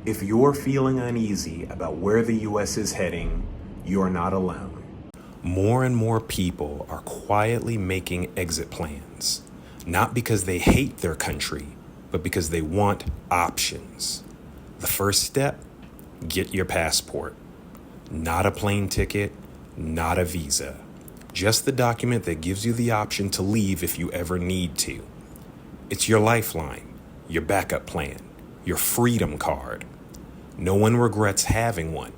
If you're feeling uneasy about where the U.S. is heading, you're not alone. More and more people are quietly making exit plans, not because they hate their country, but because they want options. The first step, get your passport. Not a plane ticket, not a visa. Just the document that gives you the option to leave if you ever need to. It's your lifeline, your backup plan, your freedom card. No one regrets having one.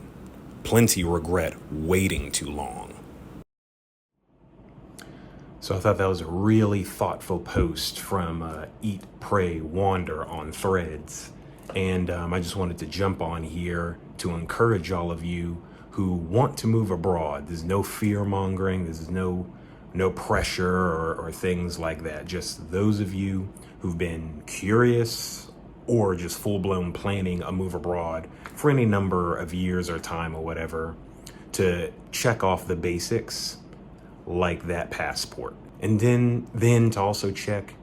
Plenty regret waiting too long. So I thought that was a really thoughtful post from Eat, Pray, Wander on Threads. And I just wanted to jump on here to encourage all of you who want to move abroad. There's no fear mongering. There's no pressure or things like that. Just those of you who've been curious or just full-blown planning a move abroad for any number of years or time or whatever, to check off the basics like that passport. And then to also check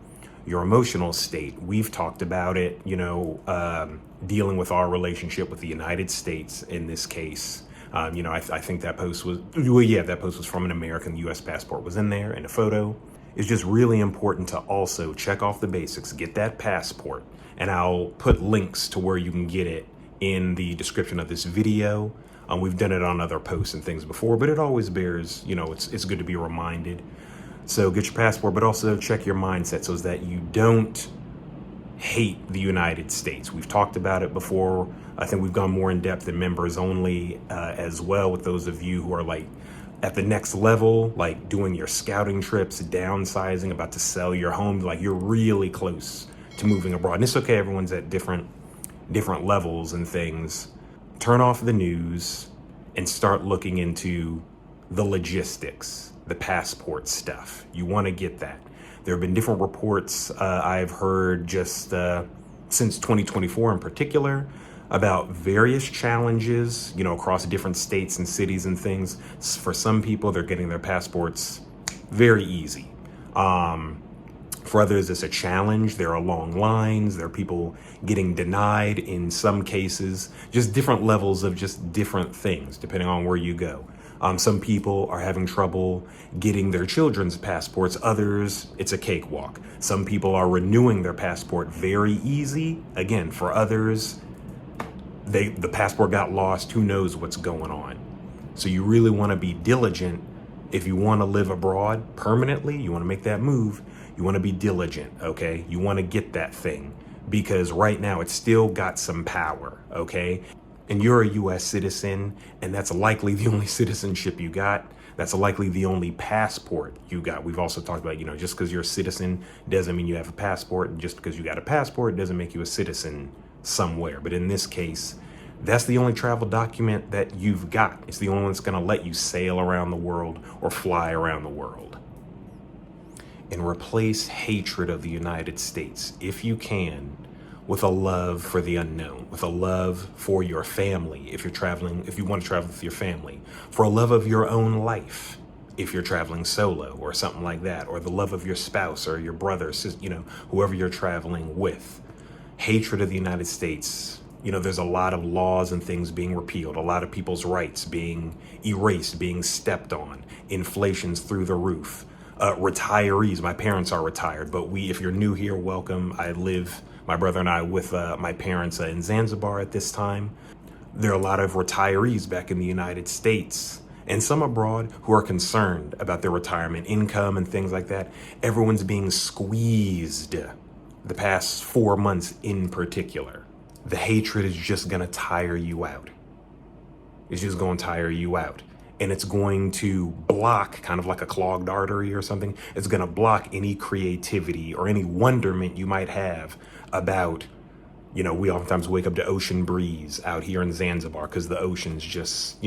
your emotional state. We've talked about it, dealing with our relationship with the United States in this case. I think that post was, that post was from an American. U.S. passport was in there, and a photo. It's just really important to also check off the basics, get that passport, and I'll put links to where you can get it in the description of this video. We've done it on other posts and things before, but it always bears, it's good to be reminded. So get your passport, but also check your mindset so that you don't hate the United States. We've talked about it before. I think we've gone more in depth in members only as well, with those of you who are like at the next level, like doing your scouting trips, downsizing, about to sell your home, like you're really close to moving abroad. And it's okay, everyone's at different levels and things. Turn off the news and start looking into the logistics, the passport stuff. You want to get that. There have been different reports I've heard just since 2024 in particular about various challenges, across different states and cities and things. For some people, they're getting their passports very easy. For others, it's a challenge. There are long lines. There are people getting denied in some cases, just different levels of just different things, depending on where you go. Some people are having trouble getting their children's passports. Others, it's a cakewalk. Some people are renewing their passport very easy. Again, for others, the passport got lost. Who knows what's going on? So you really want to be diligent. If you want to live abroad permanently, you want to make that move, you want to be diligent, okay? You want to get that thing, because right now it's still got some power, okay? And you're a U.S. citizen, and that's likely the only citizenship you got. That's likely the only passport you got. We've also talked about, just because you're a citizen doesn't mean you have a passport. And just because you got a passport doesn't make you a citizen somewhere. But in this case, that's the only travel document that you've got. It's the only one that's going to let you sail around the world or fly around the world. And replace hatred of the United States, if you can, with a love for the unknown, with a love for your family if you're traveling, if you want to travel with your family, for a love of your own life if you're traveling solo or something like that, or the love of your spouse or your brother, whoever you're traveling with. Hatred of the United States. There's a lot of laws and things being repealed, a lot of people's rights being erased, being stepped on, inflation's through the roof. Retirees, my parents are retired, but if you're new here, welcome. My brother and I, with my parents in Zanzibar at this time. There are a lot of retirees back in the United States and some abroad who are concerned about their retirement income and things like that. Everyone's being squeezed the past 4 months in particular. The hatred is just going to tire you out. It's just going to tire you out. And it's going to block, kind of like a clogged artery or something. It's going to block any creativity or any wonderment you might have about, we oftentimes wake up to ocean breeze out here in Zanzibar because the ocean's just,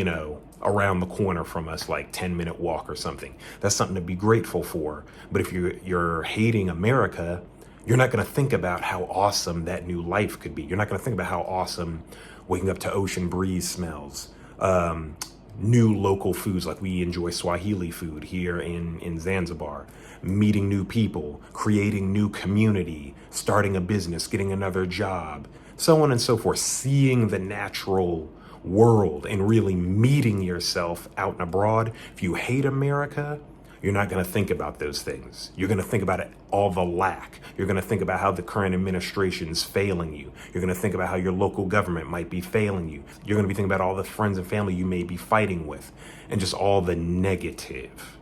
around the corner from us, like 10-minute walk or something. That's something to be grateful for. But if you're hating America, you're not going to think about how awesome that new life could be. You're not going to think about how awesome waking up to ocean breeze smells. New local foods, like we enjoy Swahili food here in Zanzibar, meeting new people, creating new community, starting a business, getting another job, so on and so forth. Seeing the natural world and really meeting yourself out and abroad. If you hate America, you're not going to think about those things. You're going to think about it, all the lack. You're going to think about how the current administration is failing you. You're going to think about how your local government might be failing you. You're going to be thinking about all the friends and family you may be fighting with and just all the negative.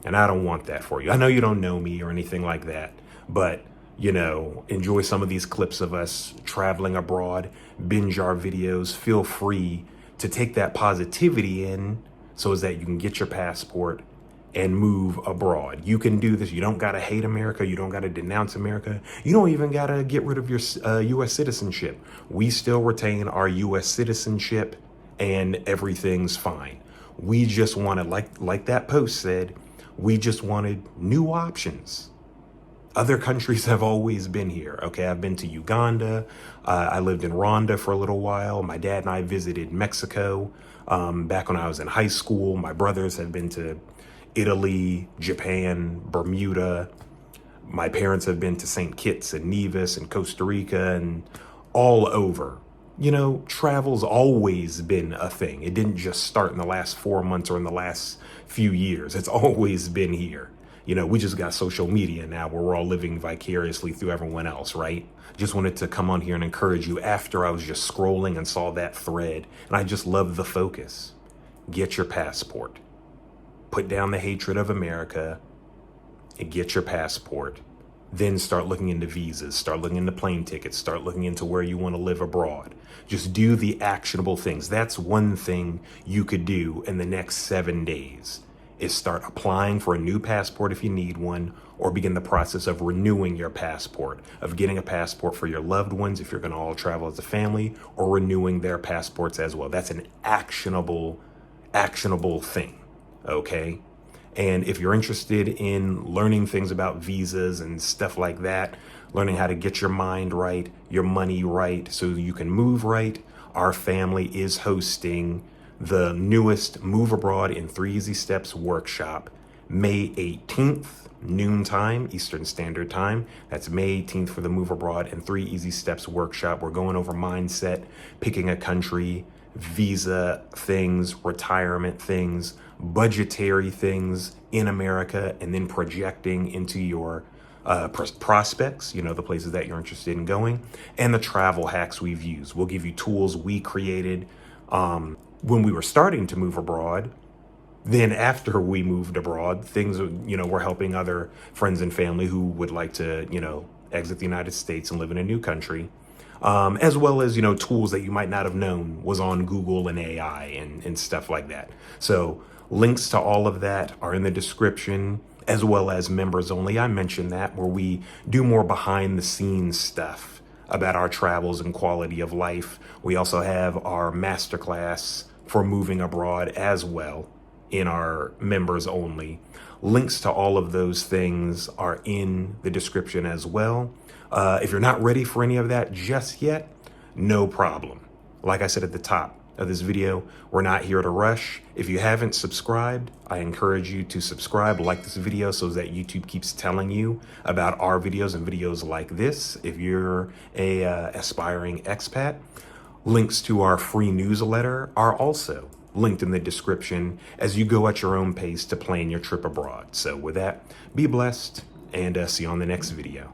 And I don't want that for you. I know you don't know me or anything like that, but enjoy some of these clips of us traveling abroad, binge our videos. Feel free to take that positivity in so as that you can get your passport and move abroad. You can do this. You don't got to hate America. You don't got to denounce America. You don't even got to get rid of your U.S. citizenship. We still retain our U.S. citizenship and everything's fine. We just wanted, like that post said, we just wanted new options. Other countries have always been here. Okay, I've been to Uganda. I lived in Rwanda for a little while. My dad and I visited Mexico back when I was in high school. My brothers have been to Italy, Japan, Bermuda. My parents have been to St. Kitts and Nevis and Costa Rica and all over. Travel's always been a thing. It didn't just start in the last 4 months or in the last few years. It's always been here. We just got social media now where we're all living vicariously through everyone else, right? Just wanted to come on here and encourage you after I was just scrolling and saw that thread. And I just love the focus. Get your passport. Put down the hatred of America and get your passport. Then start looking into visas, start looking into plane tickets, start looking into where you want to live abroad. Just do the actionable things. That's one thing you could do in the next 7 days, is start applying for a new passport if you need one, or begin the process of renewing your passport, of getting a passport for your loved ones if you're going to all travel as a family, or renewing their passports as well. That's an actionable thing. Okay. And if you're interested in learning things about visas and stuff like that, learning how to get your mind right, your money right, so you can move right, our family is hosting the newest Move Abroad in 3 Easy Steps workshop, May 18th, noontime, Eastern Standard Time. That's May 18th for the Move Abroad in 3 Easy Steps workshop. We're going over mindset, picking a country, visa things, retirement things, budgetary things in America, and then projecting into your prospects, the places that you're interested in going, and the travel hacks we've used. We'll give you tools we created when we were starting to move abroad. Then after we moved abroad, things, we're helping other friends and family who would like to, exit the United States and live in a new country. As well as, tools that you might not have known was on Google and AI and stuff like that. So links to all of that are in the description, as well as members only. I mentioned that, where we do more behind the scenes stuff about our travels and quality of life. We also have our masterclass for moving abroad as well in our members only. Links to all of those things are in the description as well. If you're not ready for any of that just yet, no problem. Like I said at the top of this video, we're not here to rush. If you haven't subscribed, I encourage you to subscribe, like this video so that YouTube keeps telling you about our videos and videos like this. If you're a aspiring expat, links to our free newsletter are also linked in the description as you go at your own pace to plan your trip abroad. So with that, be blessed and see you on the next video.